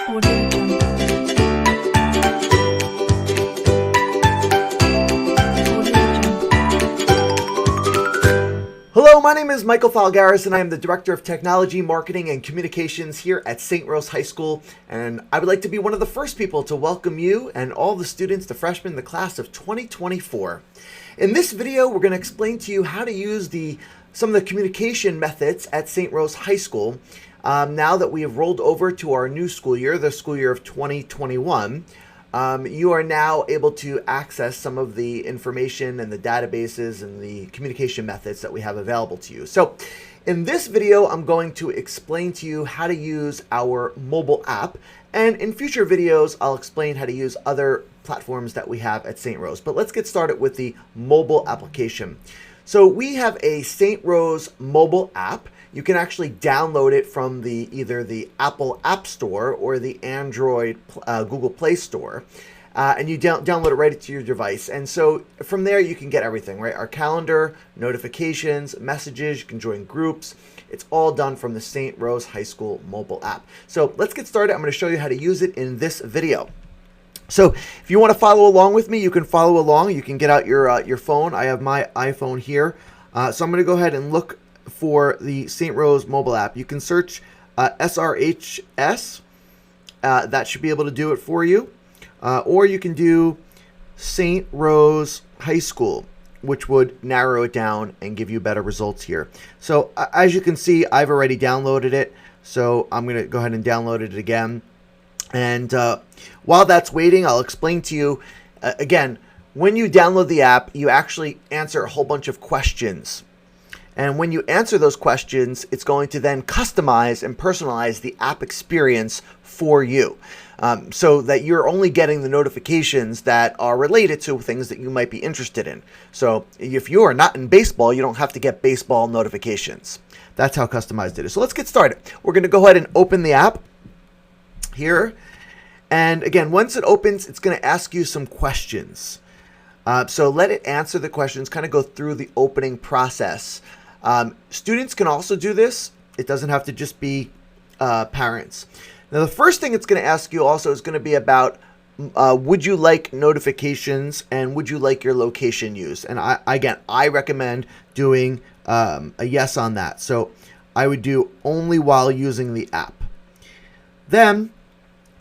Audio Jungle. Hello, my name is Michael Falgaris, and I am the Director of Technology, Marketing, and Communications here at St. Rose High School. And I would like to be one of the first people to welcome you and all the students, the freshmen in the class of 2024. In this video, we're going to explain to you how to use some of the communication methods at St. Rose High School. Now that we have rolled over to our new school year, the school year of 2021, you are now able to access some of the information and the databases and the communication methods that we have available to you. So in this video, I'm going to explain to you how to use our mobile app. And in future videos, I'll explain how to use other platforms that we have at St. Rose. But let's get started with the mobile application. So we have a St. Rose mobile app. You can actually download it from either the Apple App Store or the Android Google Play Store. And you download it right to your device. And so from there, you can get everything, right? Our calendar, notifications, messages, you can join groups. It's all done from the St. Rose High School mobile app. So let's get started. I'm going to show you how to use it in this video. So if you want to follow along with me, you can follow along. You can get out your phone. I have my iPhone here. So I'm going to go ahead and look for the St. Rose mobile app. You can search SRHS. That should be able to do it for you. Or you can do St. Rose High School, which would narrow it down and give you better results here. So as you can see, I've already downloaded it. So I'm going to go ahead and download it again. And while that's waiting, I'll explain to you, again, when you download the app, you actually answer a whole bunch of questions. And when you answer those questions, it's going to then customize and personalize the app experience for you, so that you're only getting the notifications that are related to things that you might be interested in. So if you are not in baseball, you don't have to get baseball notifications. That's how customized it is. So let's get started. We're going to go ahead and open the app here. And again, once it opens, it's going to ask you some questions. So let it answer the questions, kind of go through the opening process. Students can also do this. It doesn't have to just be parents. Now, the first thing it's going to ask you also is going to be about would you like notifications and would you like your location used? And I recommend doing a yes on that. So I would do only while using the app. Then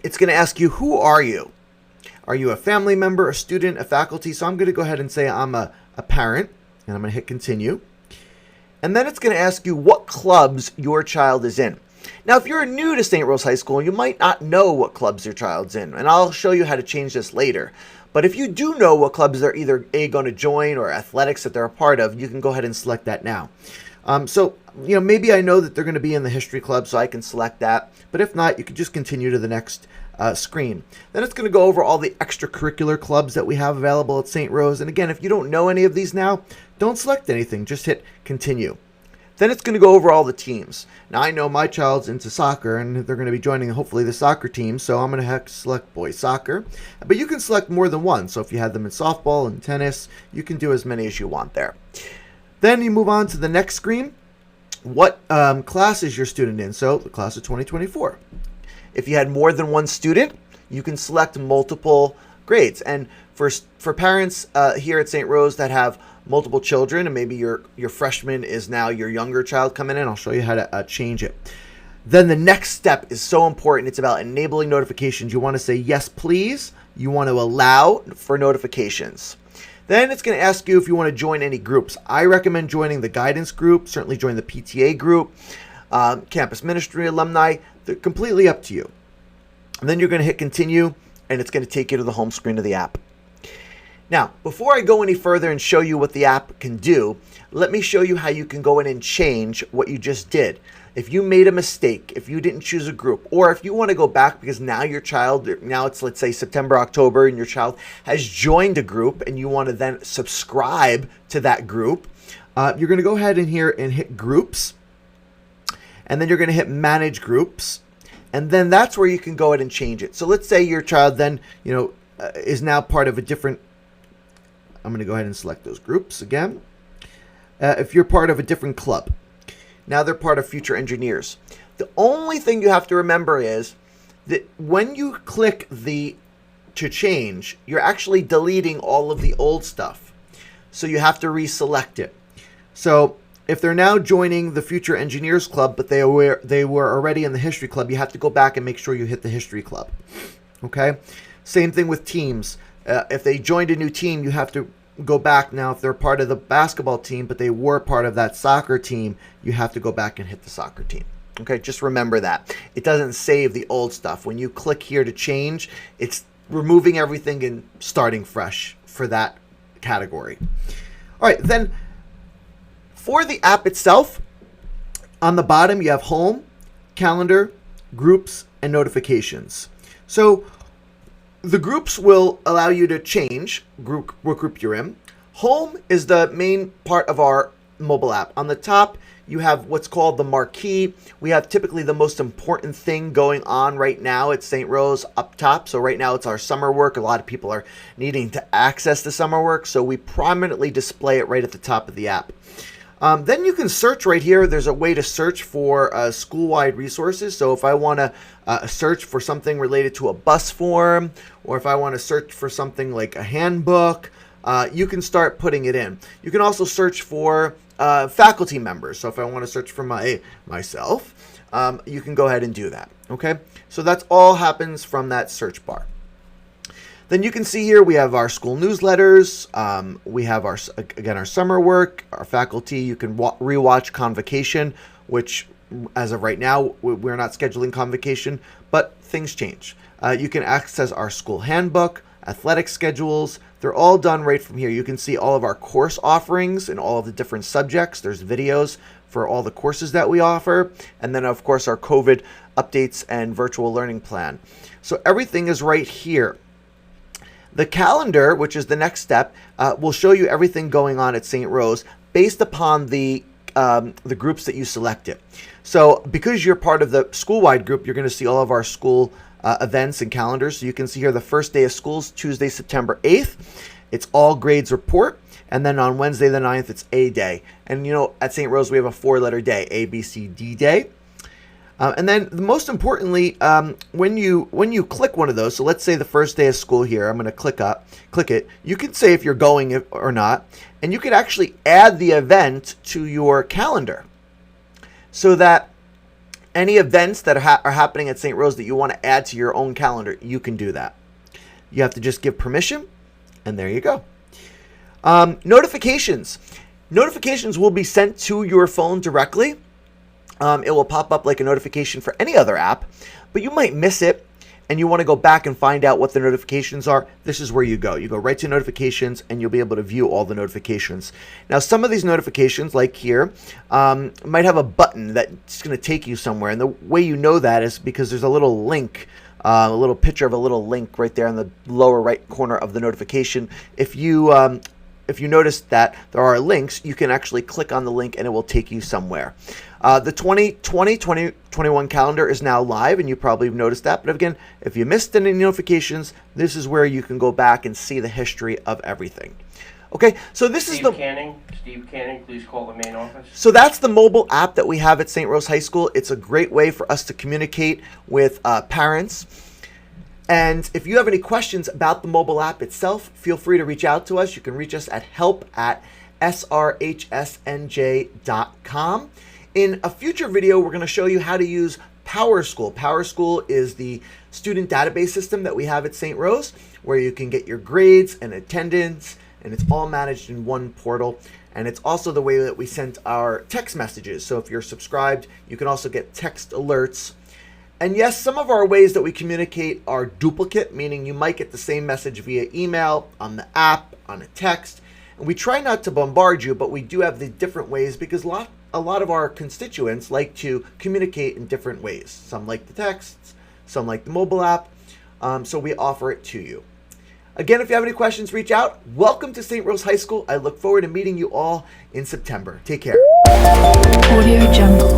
it's going to ask you, who are you? Are you a family member, a student, a faculty? So I'm going to go ahead and say I'm a parent, and I'm going to hit continue. And then it's going to ask you what clubs your child is in. Now, if you're new to St. Rose High School, you might not know what clubs your child's in, and I'll show you how to change this later. But if you do know what clubs they're either going to join or athletics that they're a part of, you can go ahead and select that now. So, maybe I know that they're going to be in the history club, so I can select that. But if not, you can just continue to the next screen. Then it's going to go over all the extracurricular clubs that we have available at St. Rose. And again, if you don't know any of these now, don't select anything. Just hit continue. Then it's going to go over all the teams. Now, I know my child's into soccer, and they're going to be joining, hopefully, the soccer team. So I'm going to select boys soccer. But you can select more than one. So if you had them in softball and tennis, you can do as many as you want there. Then you move on to the next screen. What class is your student in? So the class of 2024. If you had more than one student, you can select multiple grades. And for parents here at St. Rose that have multiple children, and maybe your freshman is now your younger child coming in, I'll show you how to change it. Then the next step is so important. It's about enabling notifications. You want to say, yes, please. You want to allow for notifications. Then it's going to ask you if you want to join any groups. I recommend joining the guidance group, certainly join the PTA group, campus ministry alumni. They're completely up to you. And then you're going to hit continue, and it's going to take you to the home screen of the app. Now, before I go any further and show you what the app can do, let me show you how you can go in and change what you just did. If you made a mistake, if you didn't choose a group, or if you want to go back because now your child, now it's, let's say, September, October, and your child has joined a group and you want to then subscribe to that group, you're going to go ahead in here and hit groups. And then you're going to hit manage groups. And then that's where you can go ahead and change it. So let's say your child then, is now part of a different, I'm going to go ahead and select those groups again. If you're part of a different club, now they're part of Future Engineers. The only thing you have to remember is When you click the to change, you're actually deleting all of the old stuff. So you have to reselect it. So if they're now joining the Future Engineers Club, but they were already in the History Club, you have to go back and make sure you hit the History Club. Okay? Same thing with teams. If they joined a new team, you have to go back now. If they're part of the basketball team, but they were part of that soccer team, you have to go back and hit the soccer team. Okay, just remember that. It doesn't save the old stuff. When you click here to change, it's removing everything and starting fresh for that category. All right, then for the app itself, on the bottom you have home, calendar, groups, and notifications. So the groups will allow you to change what group you're in. Home is the main part of our mobile app. On the top, you have what's called the marquee. We have typically the most important thing going on right now at St. Rose up top. So right now it's our summer work. A lot of people are needing to access the summer work. So we prominently display it right at the top of the app. Then you can search right here. There's a way to search for school-wide resources. So if I want to search for something related to a bus form, or if I want to search for something like a handbook, you can start putting it in. You can also search for faculty members. So if I want to search for myself, you can go ahead and do that. Okay, so that's all happens from that search bar. Then you can see here we have our school newsletters. We have our summer work, our faculty. You can rewatch Convocation, which as of right now we're not scheduling Convocation, but things change. You can access our school handbook, athletic schedules. They're all done right from here. You can see all of our course offerings and all of the different subjects. There's videos for all the courses that we offer. And then, of course, our COVID updates and virtual learning plan. So everything is right here. The calendar, which is the next step, will show you everything going on at St. Rose based upon the groups that you selected. So because you're part of the school-wide group, you're going to see all of our school events and calendars. So you can see here the first day of school is Tuesday, September 8th. It's all grades report. And then on Wednesday the 9th, it's A day. And you know, at St. Rose, we have a 4-letter day, A, B, C, D day. And then most importantly, when you click one of those, so let's say the first day of school here, I'm going to click it. You can say if you're going or not, and you can actually add the event to your calendar so that any events that are happening at St. Rose that you want to add to your own calendar, you can do that. You have to just give permission, and there you go. Notifications. Notifications will be sent to your phone directly. It will pop up like a notification for any other app, but you might miss it and you want to go back and find out what the notifications are. This is where you go. You go right to notifications and you'll be able to view all the notifications. Now, some of these notifications, like here, might have a button that's going to take you somewhere. And the way you know that is because there's a little link, a little picture of a little link right there in the lower right corner of the notification. If you notice that there are links, you can actually click on the link and it will take you somewhere. The 2020-2021 calendar is now live, and you probably have noticed that. But again, if you missed any notifications, this is where you can go back and see the history of everything. Okay, so this is Steve Canning, please call the main office. So that's the mobile app that we have at St. Rose High School. It's a great way for us to communicate with parents. And if you have any questions about the mobile app itself, feel free to reach out to us. You can reach us at help@srhsnj.com. In a future video, we're going to show you how to use PowerSchool. PowerSchool is the student database system that we have at St. Rose, where you can get your grades and attendance, and it's all managed in one portal. And it's also the way that we send our text messages. So if you're subscribed, you can also get text alerts. And yes, some of our ways that we communicate are duplicate, meaning you might get the same message via email, on the app, on a text. And we try not to bombard you, but we do have the different ways because a lot of our constituents like to communicate in different ways. Some like the texts, some like the mobile app, so we offer it to you. Again, if you have any questions, reach out. Welcome to St. Rose High School. I look forward to meeting you all in September. Take care. Audio Jungle.